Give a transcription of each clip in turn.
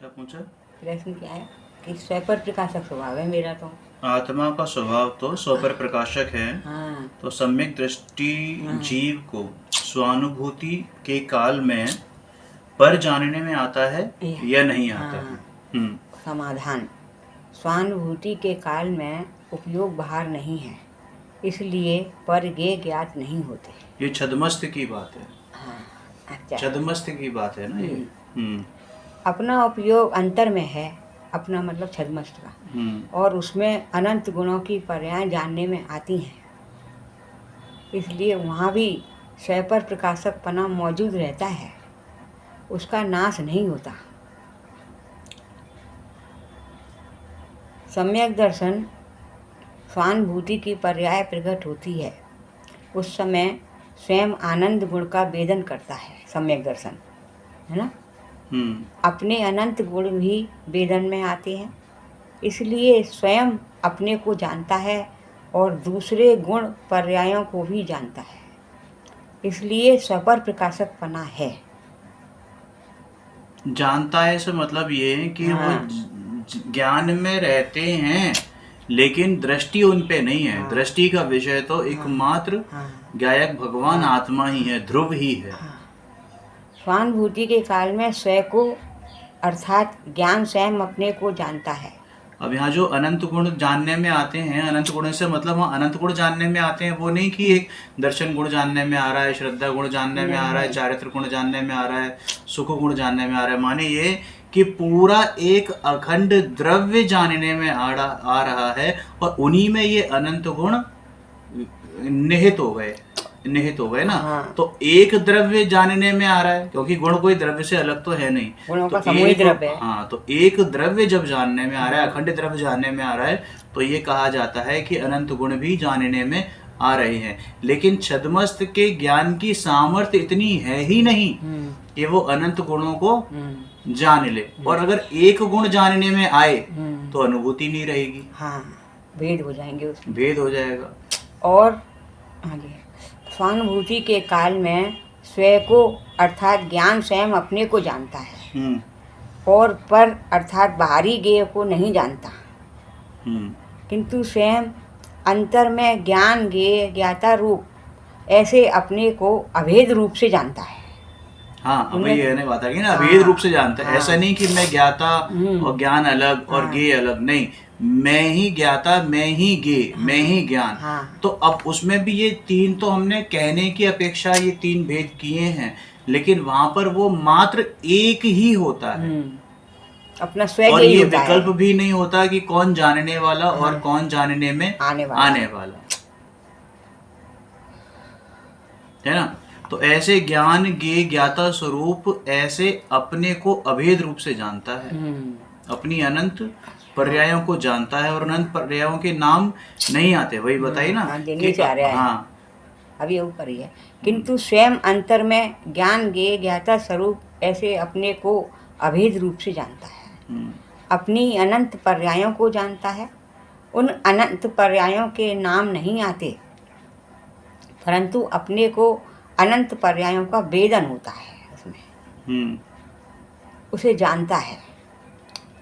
क्या पूछा? प्रश्न क्या है कि स्वपर प्रकाशक स्वभाव है मेरा तो। आत्मा का स्वभाव तो स्वपर प्रकाशक है। हाँ तो सम्यक दृष्टि हाँ जीव को स्वानुभूति के काल में पर जानने में आता है या नहीं आता है? हाँ हम्म। समाधान। स्वानुभूति के काल में उपयोग बाहर नहीं है, इसलिए पर गे ज्ञात नहीं होते। ये छद्मस्त की बात है। हाँ अच्छा। छद्मस्त की बात है ना ये। हम्म। अपना उपयोग अंतर में है, अपना मतलब छद्मस्त का, हम्म। और उसमें अनंत गुणों की पर्याय जानने में आती हैं, इसलिए वहाँ भी स्वपर प्रकाशकपना मौजूद रहता है, उसका नाश नहीं होता। सम्यक दर्शन स्वानुभूति की पर्याय प्रकट होती है, उस समय स्वयं आनंद गुण का वेदन करता है सम्यक दर्शन, है ना। अपने अनंत गुण भी वेदन में आते हैं, इसलिए स्वयं अपने को जानता है और दूसरे गुण पर्यायों को भी जानता है, इसलिए स्वपर प्रकाशकपना है। जानता है से मतलब ये है कि वो हाँ ज्ञान में रहते हैं, लेकिन दृष्टि उन पे नहीं है। हाँ दृष्टि का विषय तो हाँ एकमात्र हाँ गायक भगवान हाँ आत्मा ही है, ध्रुव ही है। हाँ। स्वानुभूति के काल में स्वयं को अर्थात ज्ञान स्वयं अपने को जानता है। अब यहाँ जो अनंत गुण जानने में आते हैं, अनंत गुण से मतलब वहाँ अनंत गुण जानने में आते हैं, वो नहीं कि एक दर्शन गुण जानने में आ रहा है, श्रद्धा गुण जानने में आ रहा है, चारित्र गुण जानने में आ रहा है, सुख गुण जानने में आ रहा है। माने ये कि पूरा एक अखंड द्रव्य जानने में आ रहा है, और उन्हीं में ये अनंत गुण निहित हो गए ना। हाँ। तो एक द्रव्य जानने में आ रहा है, क्योंकि गुण कोई द्रव्य से अलग तो है नहीं। गुणों तो का समूह द्रव्य है। हाँ, तो एक द्रव्य जब जानने में आ रहा है, अखंड द्रव्य जानने में आ रहा है, तो ये कहा जाता है कि अनंत गुण भी जानने में आ रहे हैं। लेकिन छद्मस्त के ज्ञान की सामर्थ्य इतनी है ही नहीं कि वो अनंत गुणों को जान ले, और अगर एक गुण जानने में आए तो अनुभूति नहीं रहेगी। हाँ, भेद हो जाएंगे उसमें, भेद हो जाएगा। और आगे स्वानुभूति के काल में स्वयं को अर्थात ज्ञान स्वयं अपने को जानता है, और पर अर्थात बाहरी ज्ञेय को नहीं जानता, किंतु स्वयं अंतर में ज्ञान ज्ञेय ज्ञाता रूप ऐसे अपने को अभेद रूप से जानता है। हाँ, अभी ये बात आ गई ना, अभेद रूप से जानता है। ऐसा नहीं कि मैं ज्ञाता और ज्ञान अलग और ज्ञेय अलग, नहीं, मैं ही ज्ञाता, मैं ही ज्ञेय, मैं ही ज्ञान। तो अब उसमें भी ये तीन तो हमने कहने की अपेक्षा ये तीन भेद किए हैं, लेकिन वहां पर वो मात्र एक ही होता है, अपना स्वयं, और ये विकल्प भी नहीं होता कि कौन जानने वाला और कौन जानने में आने वाला है ना। तो ऐसे ज्ञान ज्ञेय ज्ञाता स्वरूप ऐसे अपने को अभेद रूप से जानता है, अपनी अनंत पर्यायों को जानता है, और अनंत पर्यायों के नाम नहीं आते, वही बताइए ना। हाँ, अभी ऊपर ही है, किंतु स्वयं अंतर में ज्ञान ज्ञेय ज्ञाता स्वरूप ऐसे अपने को अभेद रूप से जानता है, अपनी अनंत पर्यायों को जानता है। उन अनंत पर्यायों के नाम नहीं आते, परंतु अपने को अनंत पर्यायों का वेदन होता है, उसमें उसे जानता है।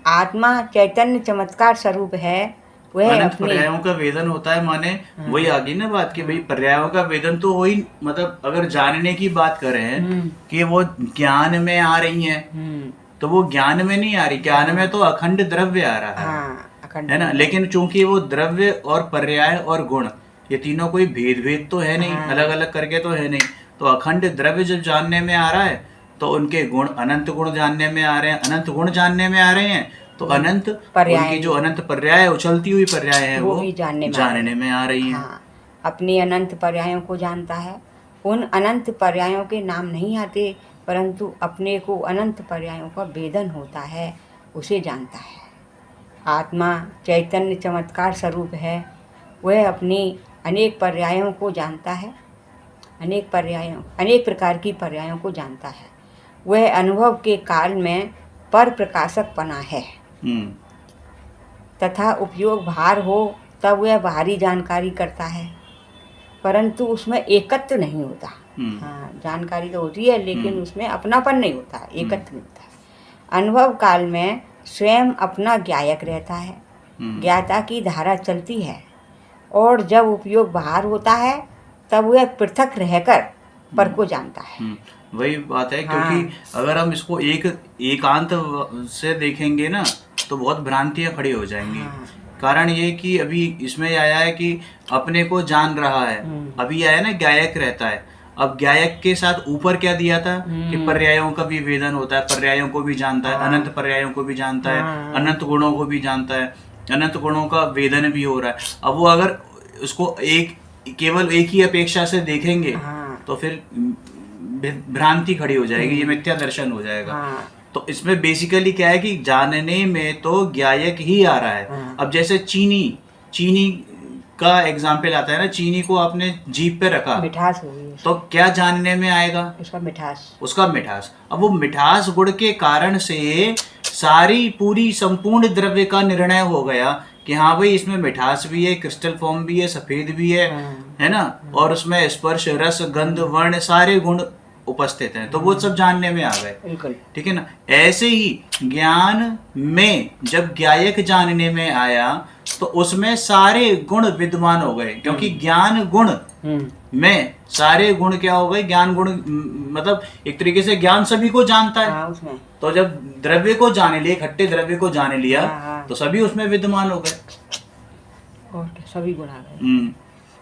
आत्मा चैतन्य चमत्कार स्वरूप है, वह अनंत पर्यायों का वेदन होता है। माने वही आ गई ना बात कि भाई पर्यायों का वेदन तो वही, मतलब अगर जानने की बात करें कि वो ज्ञान में आ रही हैं, तो वो ज्ञान में नहीं आ रही, ज्ञान में तो अखंड द्रव्य आ रहा है ना। लेकिन चूंकि वो द्रव्य और पर्याय और गुण ये तीनों कोई भेद तो है नहीं, अलग अलग करके तो है नहीं, तो अखंड द्रव्य जब जानने में आ रहा है तो उनके गुण अनंत गुण जानने में आ रहे हैं, अनंत गुण जानने में आ रहे हैं, तो अनंत उनकी जो अनंत पर्याय उछलती हुई पर्याय है वो भी जानने में आ रही हैं। अपने अनंत पर्यायों को जानता है। उन अनंत पर्यायों के नाम नहीं आते, परंतु अपने को अनंत पर्यायों का वेदन होता है, उसे जानता है। आत्मा चैतन्य चमत्कार स्वरूप है, वह अपनी अनेक पर्यायों को जानता है, अनेक प्रकार की पर्यायों को जानता है। वह अनुभव के काल में पर प्रकाशकपना है, तथा उपयोग भार हो तब वह बाहरी जानकारी करता है, परंतु उसमें एकत्व नहीं होता। हाँ, जानकारी तो होती है, लेकिन उसमें अपनापन नहीं होता, एकत्व नहीं होता। अनुभव काल में स्वयं अपना ज्ञायक रहता है, ज्ञाता की धारा चलती है, और जब उपयोग बाहर होता है तब वह पृथक रहकर पर को जानता है। वही बात है, क्योंकि अगर हम इसको एकांत से देखेंगे ना तो बहुत भ्रांतियां खड़ी हो जाएंगी। कारण ये कि अभी इसमें आया है कि अपने को जान रहा है, अभी आया ना ज्ञायक रहता है। अब ज्ञायक के साथ ऊपर क्या दिया था कि पर्यायों का भी वेदन होता है, पर्यायों को भी जानता है, अनंत पर्यायों को भी जानता है, अनंत गुणों को भी जानता है, अनंत गुणों का वेदन भी हो रहा है। अब वो अगर उसको केवल एक ही अपेक्षा से देखेंगे तो फिर भ्रांति खड़ी हो जाएगी, ये मिथ्या दर्शन हो जाएगा। तो इसमें बेसिकली क्या है कि जानने में तो ज्ञायक ही आ रहा है। अब जैसे चीनी का एग्जाम्पल आता है ना, चीनी को आपने जीभ पे रखा, मिठास होगी, तो क्या जानने में आएगा? उसका मिठास। अब वो मिठास गुण के कारण से सारी पूरी संपूर्ण द्रव्य का निर्णय हो गया कि हाँ भाई इसमें मिठास भी है, क्रिस्टल फॉर्म भी है, सफेद भी है ना, और उसमें स्पर्श, रस, गंध, वर्ण सारे गुण उपस्थित हैं, तो वो सब जानने में आ गए। ठीक है ना। ऐसे ही ज्ञान में जब ज्ञायक जानने में आया तो उसमें सारे गुण विद्यमान हो गए, क्योंकि ज्ञान गुण में सारे गुण क्या हो गए? ज्ञान गुण मतलब एक तरीके से ज्ञान सभी को जानता है। उसमें तो जब द्रव्य को जाने लिया, इकट्ठे द्रव्य को जाने लिया तो सभी उसमें विद्यमान हो गए, और सभी गुण आ गए।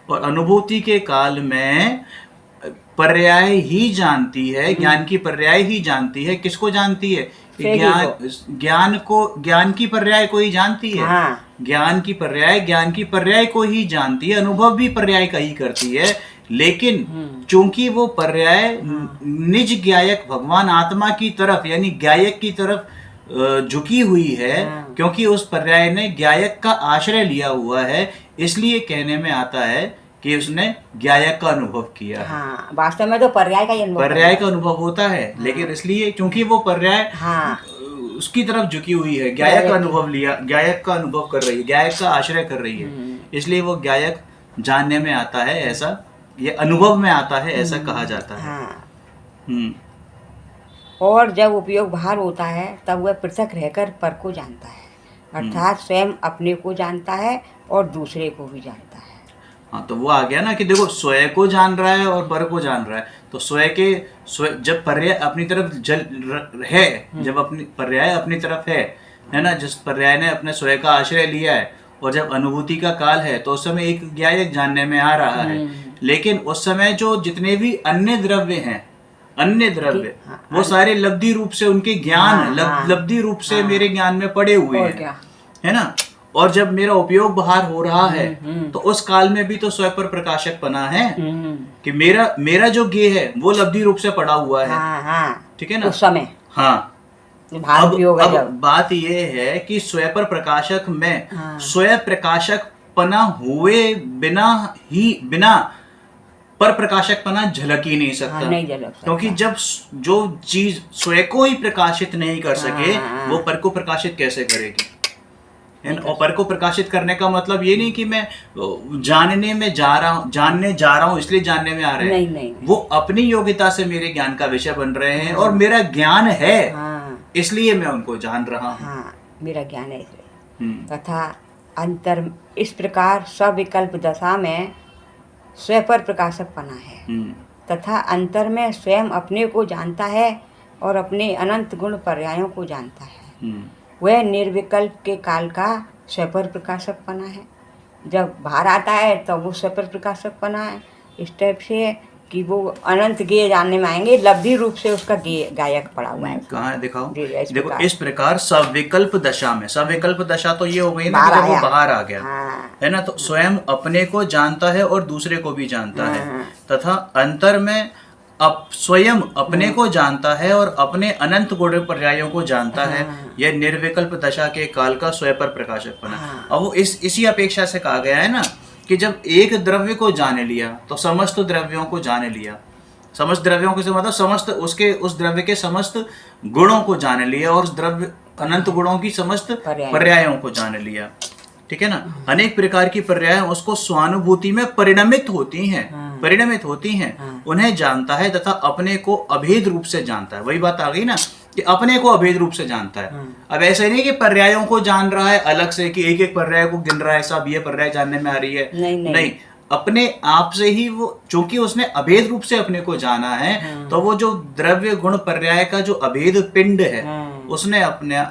और अनुभूति के काल में पर्याय ही जानती है, ज्ञान की पर्याय ही जानती है। किसको जानती है? ज्ञान की पर्याय को ही जानती है। ज्ञान की पर्याय को ही जानती है। अनुभव भी पर्याय का ही करती है, लेकिन चूंकि वो पर्याय निज ज्ञायक भगवान आत्मा की तरफ यानी ज्ञायक की तरफ झुकी हुई है, क्योंकि उस पर्याय ने ज्ञायक का आश्रय लिया हुआ है, इसलिए कहने में आता है कि उसने ज्ञायक का अनुभव किया। वास्तव में तो पर्याय का अनुभव होता है, लेकिन इसलिए क्योंकि वो पर्याय उसकी तरफ झुकी हुई है, ज्ञायक का अनुभव लिया, ज्ञायक का अनुभव कर रही है, ज्ञायक का आश्रय कर रही है, इसलिए वो ज्ञायक जानने में आता है, ऐसा ये अनुभव में आता है, ऐसा कहा जाता है। और जब उपयोग बाहर होता है तब वह पृथक रहकर पर को जानता है, अर्थात स्वयं अपने को जानता है और दूसरे को भी जानता है। हाँ, तो वो आ गया ना कि देखो स्वयं को जान रहा है और पर को जान रहा है। तो स्वयं जब पर्याय अपनी तरफ है, जब अपनी पर्याय अपनी तरफ है ना, जिस पर्याय ने अपने स्वयं का आश्रय लिया है, और जब अनुभूति का काल है तो उस समय एक ज्ञायक जानने में आ रहा है, लेकिन उस समय जो जितने भी अन्य द्रव्य वो सारे लब्धि रूप से उनके ज्ञान लब्धि रूप से मेरे ज्ञान में पड़े हुए हैं, है ना। और जब मेरा उपयोग बाहर हो रहा है तो उस काल में भी तो स्वयं पर प्रकाशक बना है कि मेरा जो ज्ञेय है वो लब्धि रूप से पड़ा हुआ है। ठीक है ना, उस समय। अब बात ये है कि स्वयं पर प्रकाशक में स्वयं प्रकाशक पना हुए बिना पर प्रकाशक पना झलक ही नहीं सकता, नहीं झलक सकता। क्योंकि जब जो चीज स्वयं को ही प्रकाशित नहीं कर सके वो पर को प्रकाशित कैसे करेगी? और पर को प्रकाशित करने का मतलब ये नहीं कि मैं जानने जा रहा हूँ इसलिए जानने में आ रहे हैं, नहीं। वो अपनी योग्यता से मेरे ज्ञान का विषय बन रहे हैं, और मेरा ज्ञान है इसलिए मैं उनको जान रहा हूँ। मेरा ज्ञान है इसलिए। तथा अंतर इस प्रकार सविकल्प दशा में स्वयं पर प्रकाशक पना है, तथा अंतर में स्वयं अपने को जानता है और अपने अनंत गुण पर्यायों को जानता है। वह निर्विकल्प के काल का स्वयं पर प्रकाशक पना है। जब बाहर आता है तो वो स्वयं पर प्रकाशक पना है, इस टाइप से कि वो अनंत ज्ञेय जानने में आएंगे, लब्धि रूप से उसका गायक पड़ा हुआ है। कहाँ है दिखाओ? देखो इस प्रकार सविकल्प दशा में, सविकल्प दशा तो ये हो गई ना कि वो बाहर आ गया, है ना, तो स्वयं अपने को जानता है और दूसरे को भी जानता है, तथा अंतर में अब स्वयं अपने को जानता है और अपने अनंत गुण पर्यायों को जानता है। यह निर्विकल्प दशा के काल का स्वयं पर प्रकाशक बना। अब वो इसी अपेक्षा से कहा गया है ना कि जब एक द्रव्य को जाने लिया तो समस्त द्रव्यों को जाने लिया। समस्त द्रव्यों के मतलब समस्त उस द्रव्य के समस्त गुणों को जाने लिया, और उस द्रव्य अनंत गुणों की समस्त पर्यायों को जाने लिया। ठीक है ना। अनेक प्रकार की पर्याय उसको स्वानुभूति में परिणमित होती हैं, उन्हें जानता है तथा अपने को अभेद रूप से जानता है। वही बात आ गई ना कि अपने को अभेद रूप से जानता है। अब ऐसे नहीं कि पर्यायों को जान रहा है अलग से, कि एक एक पर्याय को गिन रहा है, सब ये पर्याय जानने में आ रही है, नहीं, अपने आप से ही वो, चूंकि उसने अभेद रूप से अपने को जाना है, तो वो जो द्रव्य गुण पर्याय का जो अभेद पिंड है, उसने अपने,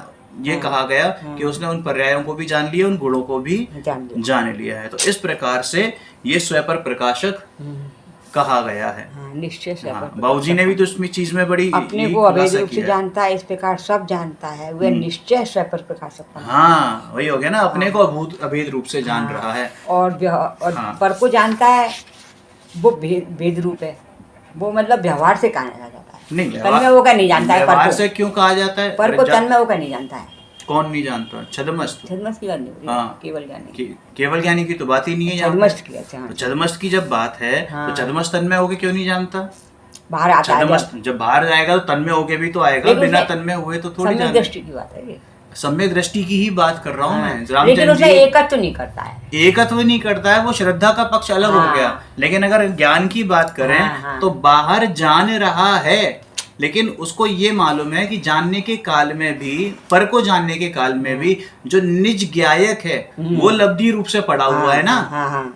ये कहा गया कि उसने उन पर्यायों को भी जान लिया, उन गुणों को भी जान लिया है। तो इस प्रकार से ये स्वपर प्रकाशक कहा गया है। निश्चय से बाबूजी ने भी तो इसमें चीज में बड़ी अपने को अभेद रूप से जानता है, इस प्रकार सब जानता है, वह निश्चय स्वपर प्रकाशक। हाँ, वही हो गया ना, अपने को अभेद रूप से जान रहा है, और पर को जानता है, वो भेद रूप है, वो मतलब व्यवहार से कहा जाता है। नहीं, तन में वो का नहीं जानता है। व्यवहार से क्यों कहा जाता है? पर को तन में वो का नहीं जानता है। कौन नहीं जानता? छद्मस्त की बात नहीं हो रही, केवल ज्ञानी। केवल ज्ञानी की तो बात ही नहीं है। छद्मस्त की, अच्छा, तो छद्मस्त की जब बात है, तो छद्मस्त तन में होके क्यों नहीं जानता? बाहर आता है, जब बाहर जाएगा तो तन में होके भी तो आएगा, बिना तन में हुए तो थोड़ी जाने। दृष्टि की बात है, सम्यक दृष्टि की ही बात कर रहा हूँ मैं। लेकिन उसमें एकत्व नहीं करता है, एकत्व नहीं करता है, वो श्रद्धा का पक्ष अलग हो गया। लेकिन अगर ज्ञान की बात करें तो बाहर जान रहा है, लेकिन उसको ये मालूम है कि जानने के काल में भी, पर को जानने के काल में भी जो निज ज्ञायक है वो लब्धि रूप से पड़ा हुआ है ना,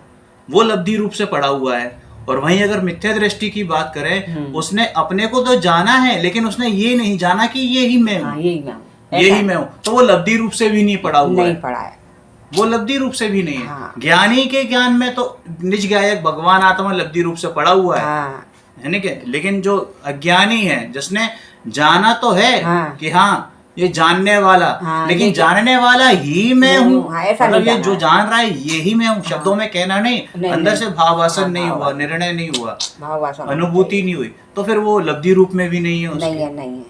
वो लब्धि रूप से पड़ा हुआ है। और वहीं अगर मिथ्या दृष्टि की बात करें, उसने अपने को तो जाना है, लेकिन उसने ये नहीं जाना कि ये ही मैं हूँ, यही मैं हूँ, तो वो लब्धि रूप से भी नहीं पड़ा हुआ है, वो लब्धि रूप से भी नहीं है। ज्ञानी के ज्ञान में तो निज ज्ञायक भगवान आत्मा लब्धि रूप से पड़ा हुआ है ना क्या? लेकिन जो अज्ञानी है, जिसने जाना तो है कि हाँ ये जानने वाला, लेकिन जानने वाला ही मैं हूँ, मतलब ये जो जान रहा है ये ही मैं हूँ, शब्दों में कहना नहीं, अंदर से भावासन नहीं हुआ, निर्णय नहीं हुआ, अनुभूति नहीं हुई, तो फिर वो लब्धि रूप में भी नहीं है, नहीं है,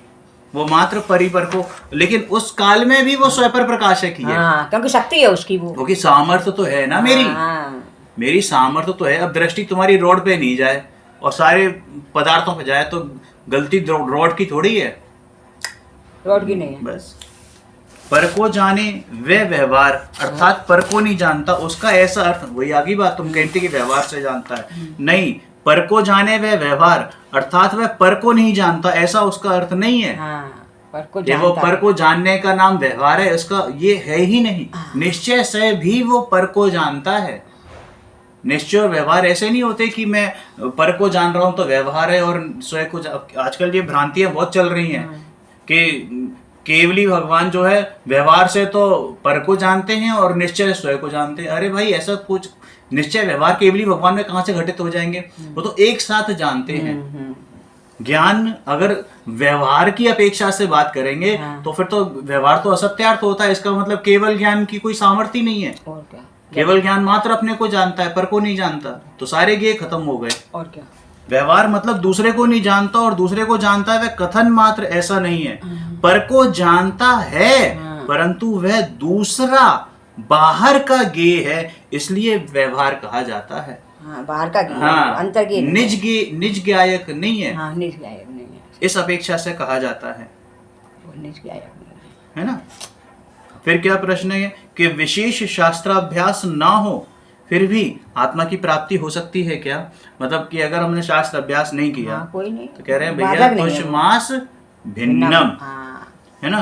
वो मात्र परिपर को। लेकिन उस काल में भी वो स्वपर प्रकाशक ही है, क्योंकि शक्ति है उसकी, वो क्योंकि सामर्थ्य तो है ना, मेरी सामर्थ्य तो है। अब दृष्टि तुम्हारी रोड पे नहीं जाए और सारे पदार्थों पे जाए तो गलती रोड की थोड़ी है, रोड की नहीं है। बस पर को जाने वे व्यवहार, अर्थात पर को नहीं जानता, उसका ऐसा अर्थ, वही आगे बात तुम कहते कि व्यवहार से जानता है, नहीं, पर को जाने वे व्यवहार अर्थात वह पर को नहीं जानता, ऐसा उसका अर्थ नहीं है। वो पर को जानने का नाम व्यवहार है, इसका ये है ही नहीं। निश्चय से भी वो पर को जानता है। निश्चय और व्यवहार ऐसे नहीं होते कि मैं पर को जान रहा हूं तो व्यवहार है और स्वयं को। आजकल ये भ्रांतियां बहुत चल रही हैं कि केवली भगवान जो है व्यवहार से तो पर को जानते हैं और निश्चय स्वयं को जानते हैं। अरे भाई, ऐसा कुछ निश्चय व्यवहार केवली भगवान में कहां से घटित हो जाएंगे? वो तो एक साथ जानते हैं। ज्ञान अगर व्यवहार की अपेक्षा से बात करेंगे तो फिर तो व्यवहार तो असत्यार्थ होता है। इसका मतलब केवल ज्ञान की कोई सामर्थ्य नहीं है। और क्या? केवल ज्ञान मात्र अपने को जानता है, पर को नहीं जानता, तो सारे ज्ञेय खत्म हो गए। और क्या? व्यवहार मतलब दूसरे को नहीं जानता और दूसरे को जानता है, वह कथन मात्र ऐसा नहीं है। पर को जानता है परंतु वह दूसरा बाहर का ज्ञेय है, इसलिए व्यवहार कहा जाता है। बाहर का ज्ञेय, अंतर ज्ञेय, निज ज्ञायक नहीं है। निज ज्ञायक नहीं है, इस अपेक्षा से कहा जाता है, निज ज्ञायक है ना। फिर क्या प्रश्न है कि विशेष शास्त्राभ्यास ना हो फिर भी आत्मा की प्राप्ति हो सकती है क्या? मतलब कि अगर हमने शास्त्र अभ्यास नहीं किया, कोई नहीं, तो कह रहे हैं भैया तुष्मास भिन्नम, है ना,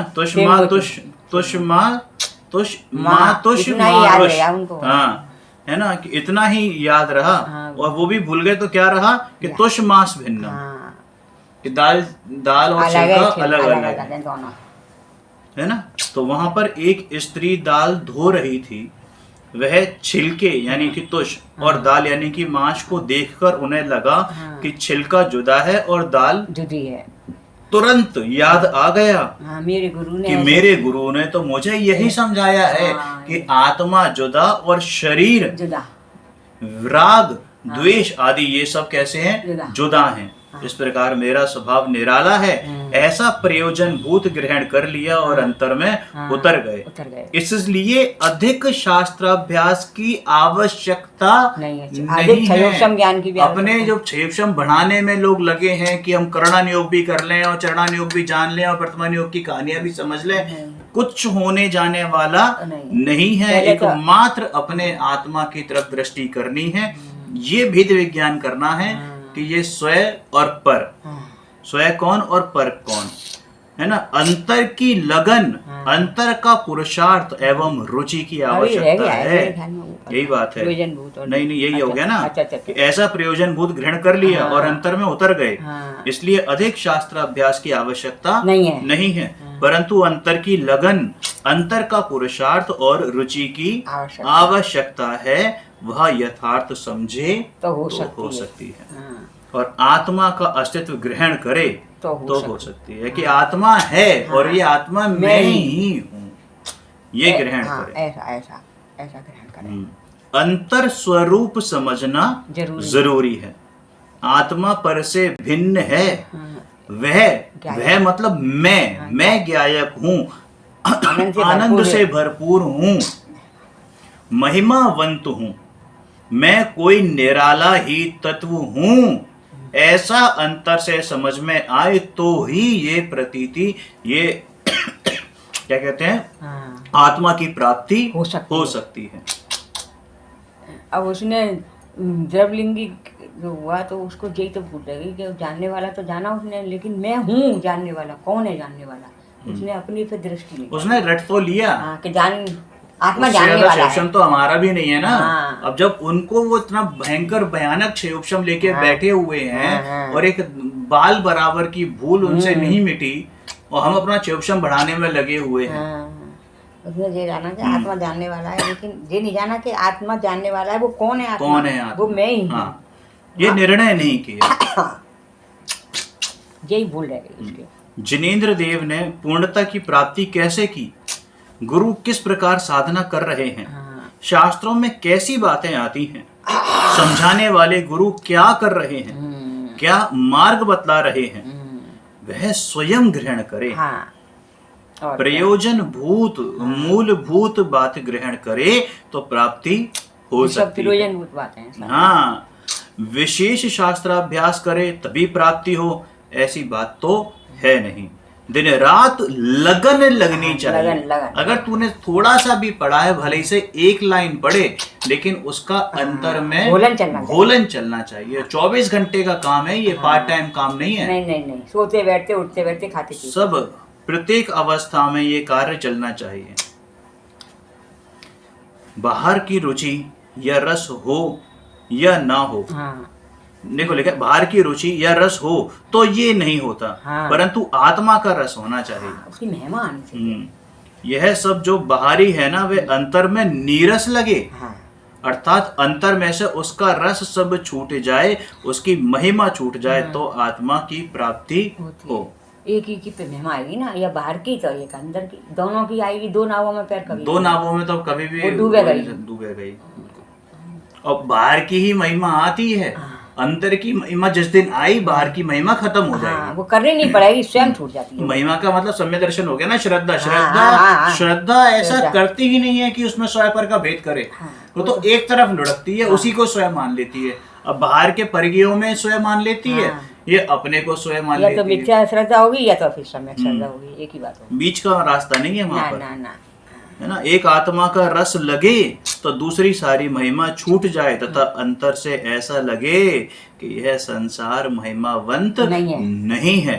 है ना, कि इतना ही याद रहा। और वो भी भूल गए तो क्या रहा कि तुष्मास भिन्नम, कि दाल और छिलका अलग अलग है ना। तो वहां पर एक स्त्री दाल धो रही थी, वह छिलके यानी कि तुष और दाल यानी कि मांस को देखकर उन्हें लगा कि छिलका जुदा है और दाल जुदी है। तुरंत याद आ गया मेरे गुरु ने तो मुझे यही समझाया है कि आत्मा जुदा और शरीर जुदा, राग द्वेष आदि ये सब कैसे हैं? जुदा हैं। इस प्रकार मेरा स्वभाव निराला है, ऐसा प्रयोजन भूत ग्रहण कर लिया और अंतर में उतर गए। इसलिए अधिक शास्त्राभ्यास की आवश्यकता नहीं है। ज्ञान की अपने जो क्षयोक्षम बढ़ाने में लोग लगे हैं कि हम करणान योग भी कर लें और चरणान योग भी जान लें और वर्तमान योग की कहानियां भी समझ लें, कुछ होने जाने वाला नहीं है। एकमात्र अपने आत्मा की तरफ दृष्टि करनी है, ये भेद विज्ञान करना है कि ये स्वयं और पर, स्वयं कौन और पर कौन। है ना, अंतर की लगन, अंतर का पुरुषार्थ एवं रुचि की आवश्यकता है। यही बात है। नहीं नहीं, यही हो गया ना कि ऐसा प्रयोजन भूत ग्रहण कर लिया और अंतर में उतर गए, इसलिए अधिक शास्त्र अभ्यास की आवश्यकता नहीं है, परंतु अंतर की लगन, अंतर का पुरुषार्थ और रुचि की आवश्यकता है, वह यथार्थ समझे तो हो सकती है। और आत्मा का अस्तित्व ग्रहण करे तो हो सकती है कि आत्मा है और ये आत्मा मैं ही हूँ, ये ग्रहण करे। ऐसा ग्रहण करे। अंतर स्वरूप समझना जरूरी है। आत्मा पर से भिन्न है, वह मतलब मैं ज्ञायक हूँ, आनंद से भरपूर हूँ, महिमावंत हूँ, मैं कोई निराला ही तत्व हूँ। ऐसा अंतर से समझ में आए तो ही ये प्रतीति, ये क्या कहते हैं, आत्मा की प्राप्ति हो सकती है। अब उसने द्रवलिंगी जो हुआ तो उसको यही तो भूल गई कि जानने वाला तो जाना उसने, लेकिन मैं हूँ जानने वाला। कौन है जानने वाला? उसने अपनी पे दृष्टि नहीं, उसने रट तो लिया कि जान आत्मा जानने वाला है। तो हमारा भी नहीं है ना। अब जब उनको वो इतना भयंकर भयानक क्षेपशम लेके बैठे हुए हैं और एक बाल बराबर की भूल उनसे नहीं मिटी और हम अपना क्षेपशम बढ़ाने में लगे हुए हैं। उसने ये जाना कि आत्मा जानने वाला है, लेकिन ये नहीं जाना कि आत्मा जानने वाला है वो कौन है। आत्मा कौन है? आत्मा वो मैं ही हूँ। ये निर्णय नहीं किया, यही भूल रह गई उसके। जिनेंद्र देव ने पूर्णता की प्राप्ति कैसे की, गुरु किस प्रकार साधना कर रहे हैं, शास्त्रों में कैसी बातें आती हैं, समझाने वाले गुरु क्या कर रहे हैं, क्या मार्ग बतला रहे हैं, वह स्वयं ग्रहण करे। प्रयोजन भूत मूलभूत बात ग्रहण करे तो प्राप्ति हो सकती है। हाँ, विशेष शास्त्राभ्यास करे तभी प्राप्ति हो, ऐसी बात तो है नहीं। दिन रात लगन लगनी चाहिए। अगर तूने थोड़ा सा भी पढ़ा है, भले ही से एक लाइन पढ़े, लेकिन उसका अंतर में घोलन चलना चाहिए। 24 घंटे का काम है ये, पार्ट टाइम काम नहीं है। नहीं, सोते बैठते उठते बैठते खाते पीते सब प्रत्येक अवस्था में ये कार्य चलना चाहिए। बाहर की रुचि या रस हो या ना हो, देखो लिखा बाहर की रुचि या रस हो तो ये नहीं होता, परंतु आत्मा का रस होना चाहिए, उसकी महिमा आनी चाहिए। यह सब जो बाहरी है ना, वे अंतर में नीरस लगे, अर्थात अंतर में से उसका रस सब छूट जाए, उसकी महिमा छूट जाए तो आत्मा की प्राप्ति हो। एक ही की पे महिमा आएगी ना, या बाहर की तो एक अंदर की, दोनों की आएगी। दो नावों में पैर कभी, दो नावों में तो कभी भी डूबे गई। और बाहर की ही महिमा आती है, अंदर की महिमा जिस दिन आई, बाहर की महिमा खत्म हो जाएगी। वो करनी नहीं पड़ेगी, स्वयं छूट जाती है। महिमा का मतलब सम्य दर्शन हो गया ना। श्रद्धा ऐसा करती ही नहीं है कि उसमें स्वयं का भेद करे, वो तो एक तरफ लुढ़कती है, उसी को स्वयं मान लेती है। अब बाहर के परिगियों में स्वयं मान लेती है, ये अपने को स्वयं मान लेती है। या तो मिथ्या श्रद्धा होगी या तो फिर सम्यक श्रद्धा होगी, एक ही बात होगी। बीच का रास्ता नहीं है वहां पर, है ना। एक आत्मा का रस लगे तो दूसरी सारी महिमा छूट जाए, तथा अंतर से ऐसा लगे कि यह संसार महिमावंत नहीं है।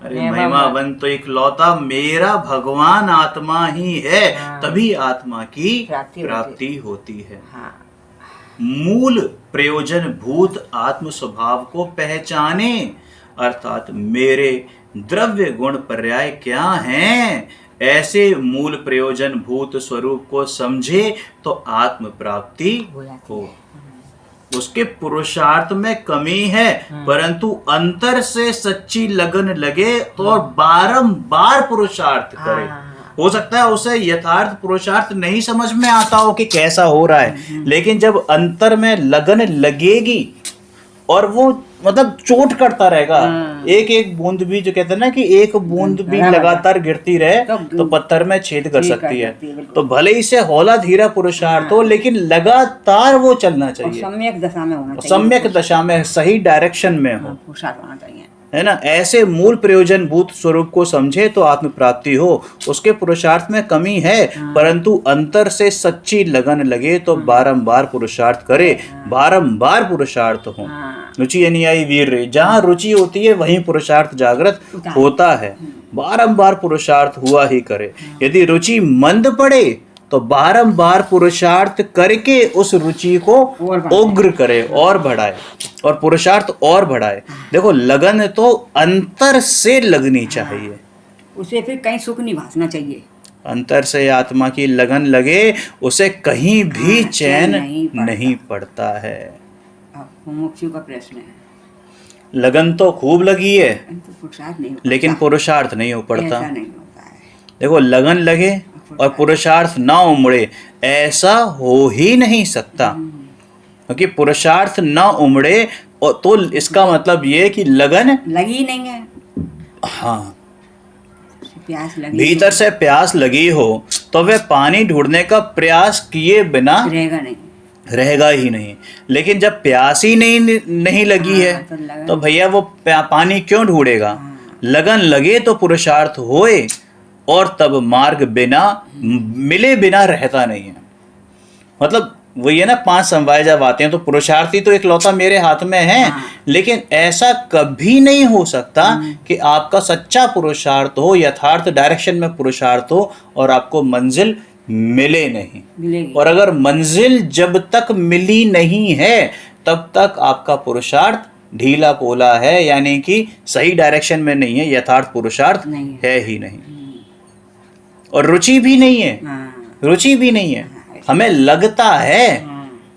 अरे महिमावंत तो इकलौता मेरा भगवान आत्मा ही है, तभी आत्मा की प्राप्ति होती है। मूल प्रयोजन भूत आत्म स्वभाव को पहचाने, अर्थात मेरे द्रव्य गुण पर्याय क्या हैं, ऐसे मूल प्रयोजन भूत स्वरूप को समझे तो आत्म प्राप्ति हो। उसके पुरुषार्थ में कमी है, परंतु अंतर से सच्ची लगन लगे तो बारंबार पुरुषार्थ करे। हो सकता है उसे यथार्थ पुरुषार्थ नहीं समझ में आता हो कि कैसा हो रहा है, लेकिन जब अंतर में लगन लगेगी और वो मतलब चोट करता रहेगा, एक एक बूंद भी, जो कहते हैं ना कि एक बूंद भी लगातार गिरती रहे तो पत्थर में छेद कर सकती है। तो भले ही से हौला धीरा पुरुषार्थ हो, लेकिन लगातार वो चलना चाहिए, सम्यक दशा में होना चाहिए, सम्यक दशा में, सही डायरेक्शन में हो। है ना, ऐसे मूल प्रयोजन भूत स्वरूप को समझे तो आत्म प्राप्ति हो। उसके पुरुषार्थ में कमी है, परंतु अंतर से सच्ची लगन लगे तो बारंबार पुरुषार्थ करे, बारंबार पुरुषार्थ हो। रुचि अनुयायी वीर रे, जहाँ रुचि होती है वहीं पुरुषार्थ जागृत होता है, बारंबार पुरुषार्थ हुआ ही करे। यदि रुचि मंद पड़े तो बारंबार पुरुषार्थ करके उस रुचि को उग्र करे और बढ़ाए, और पुरुषार्थ और बढ़ाए। देखो, लगन तो अंतर से लगनी चाहिए, उसे फिर कहीं सुख नहीं भासना चाहिए। अंतर से आत्मा की लगन लगे, उसे कहीं भी चैन नहीं पड़ता है। मुमुक्षु का प्रश्न है, लगन तो खूब लगी है, पुरुषार्थ नहीं, लेकिन पुरुषार्थ नहीं हो पड़ता। नहीं होता है। देखो, लगन लगे और पुरुषार्थ ना उमड़े, ऐसा हो ही नहीं सकता, क्योंकि पुरुषार्थ ना उमड़े और तो इसका मतलब ये कि लगन लगी नहीं है। हाँ, प्यास लगी, भीतर से प्यास लगी हो तो वह पानी ढूंढने का प्रयास किए बिना रहेगा ही नहीं। लेकिन जब प्यास ही नहीं लगी है तो भैया वो पानी क्यों ढूंढेगा। लगन लगे तो पुरुषार्थ होए, और तब मार्ग बिना मिले बिना रहता नहीं है। मतलब वही है ना, 5 समवाय जब आते हैं तो पुरुषार्थी तो एक लौता मेरे हाथ में है, लेकिन ऐसा कभी नहीं हो सकता कि आपका सच्चा पुरुषार्थ हो, यथार्थ डायरेक्शन में पुरुषार्थ हो और आपको मंजिल मिले नहीं। और अगर मंजिल जब तक मिली नहीं है तब तक आपका पुरुषार्थ ढीला पोला है, यानी कि सही डायरेक्शन में नहीं है, यथार्थ पुरुषार्थ है ही नहीं। और रुचि भी नहीं है, रुचि भी नहीं है। हमें लगता है,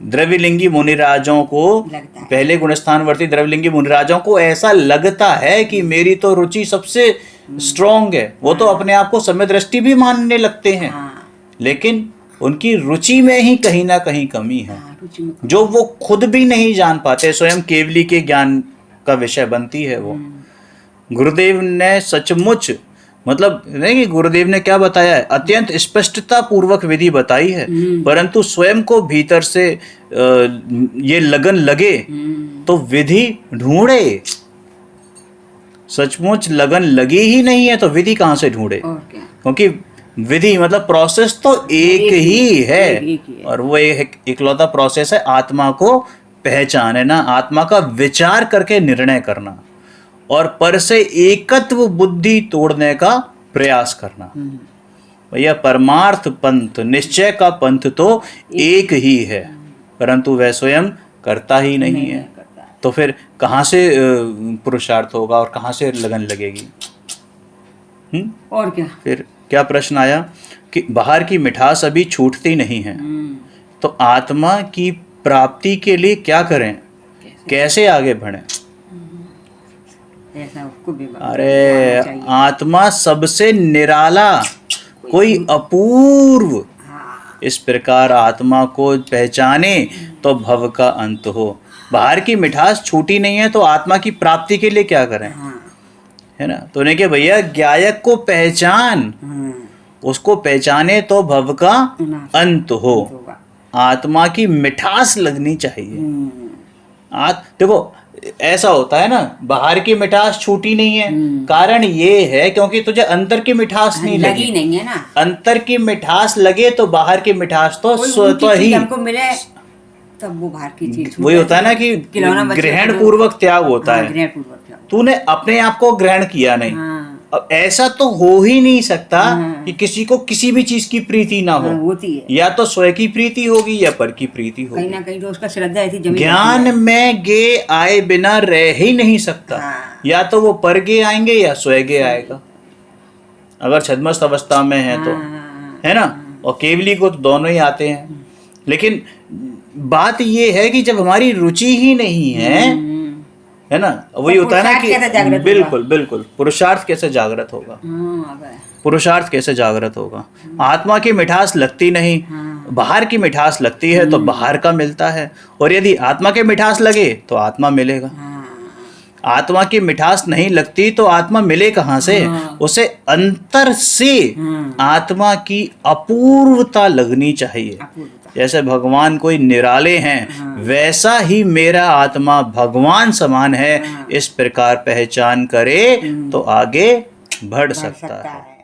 द्रव्यलिंगी मुनिराजों को, पहले गुणस्थानवर्ती द्रव्यलिंगी मुनिराजों को ऐसा लगता है कि मेरी तो रुचि सबसे स्ट्रॉन्ग है। वो तो अपने आप को समय दृष्टि भी मानने लगते हैं, लेकिन उनकी रुचि में ही कहीं ना कहीं कमी है, जो वो खुद भी नहीं जान पाते। स्वयं केवली के ज्ञान का विषय बनती है वो। गुरुदेव ने सचमुच, मतलब नहीं कि गुरुदेव ने क्या बताया है, अत्यंत स्पष्टता पूर्वक विधि बताई है, परंतु स्वयं को भीतर से ये लगन लगे तो विधि ढूंढे। सचमुच लगन लगी ही नहीं है तो विधि कहाँ से ढूंढे, क्योंकि विधि मतलब प्रोसेस तो एक ही है, और वो इकलौता प्रोसेस है आत्मा को पहचानना, आत्मा का विचार करके निर्णय करना, और पर से एकत्व बुद्धि तोड़ने का प्रयास करना। भैया, परमार्थ पंथ, निश्चय का पंथ तो एक ही है, परंतु वह स्वयं करता ही नहीं है। तो फिर कहाँ से पुरुषार्थ होगा और कहाँ से लगन लगेगी। और क्या, फिर क्या प्रश्न आया कि बाहर की मिठास अभी छूटती नहीं है, तो आत्मा की प्राप्ति के लिए क्या करें, कैसे आगे बढ़ें। अरे आत्मा सबसे निराला, कोई अपूर्व, इस प्रकार आत्मा को पहचाने तो भव का अंत हो। बाहर की मिठास छूटी नहीं है तो आत्मा की प्राप्ति के लिए क्या करें, है ना। तो नहीं कि भैया ज्ञायक को पहचान, उसको पहचाने तो भव का अंत हो। आत्मा की मिठास लगनी चाहिए। देखो, ऐसा होता है ना, बाहर की मिठास छूटी नहीं है, कारण ये है क्योंकि तुझे अंतर की मिठास नहीं लगी नहीं है ना। अंतर की मिठास लगे तो बाहर की मिठास तो स्वतः ही हमको मिले, तब वो बाहर की चीज वही होता है ना कि ग्रहण पूर्वक त्याग होता है। तूने अपने आप को ग्रहण किया नहीं। अब ऐसा तो हो ही नहीं सकता कि किसी को किसी भी चीज की प्रीति ना हो, होती है। या तो स्वयं की प्रीति होगी या पर की प्रीति होगी, कहीं ना कहीं तो उसका श्रद्धा ऐसी जमी ज्ञान में गे आए बिना रह ही नहीं सकता। या तो वो पर गे आएंगे या स्वयं गे आएगा, अगर छद्मस्त अवस्था में है तो, है ना। और केवली को तो दोनों ही आते हैं। लेकिन बात ये है कि जब हमारी रुचि ही नहीं है ना, वही होता है ना कि बिल्कुल बिल्कुल पुरुषार्थ कैसे जागृत होगा, पुरुषार्थ कैसे जागृत होगा। आत्मा की मिठास लगती नहीं, बाहर की मिठास लगती है तो बाहर का मिलता है, और यदि आत्मा के मिठास लगे तो आत्मा मिलेगा। आत्मा की मिठास नहीं लगती तो आत्मा मिले कहाँ से? उसे अंतर से आत्मा की अपूर्वता लगनी चाहिए। जैसे भगवान कोई निराले हैं, वैसा ही मेरा आत्मा भगवान समान है, इस प्रकार पहचान करे तो आगे बढ़ सकता है।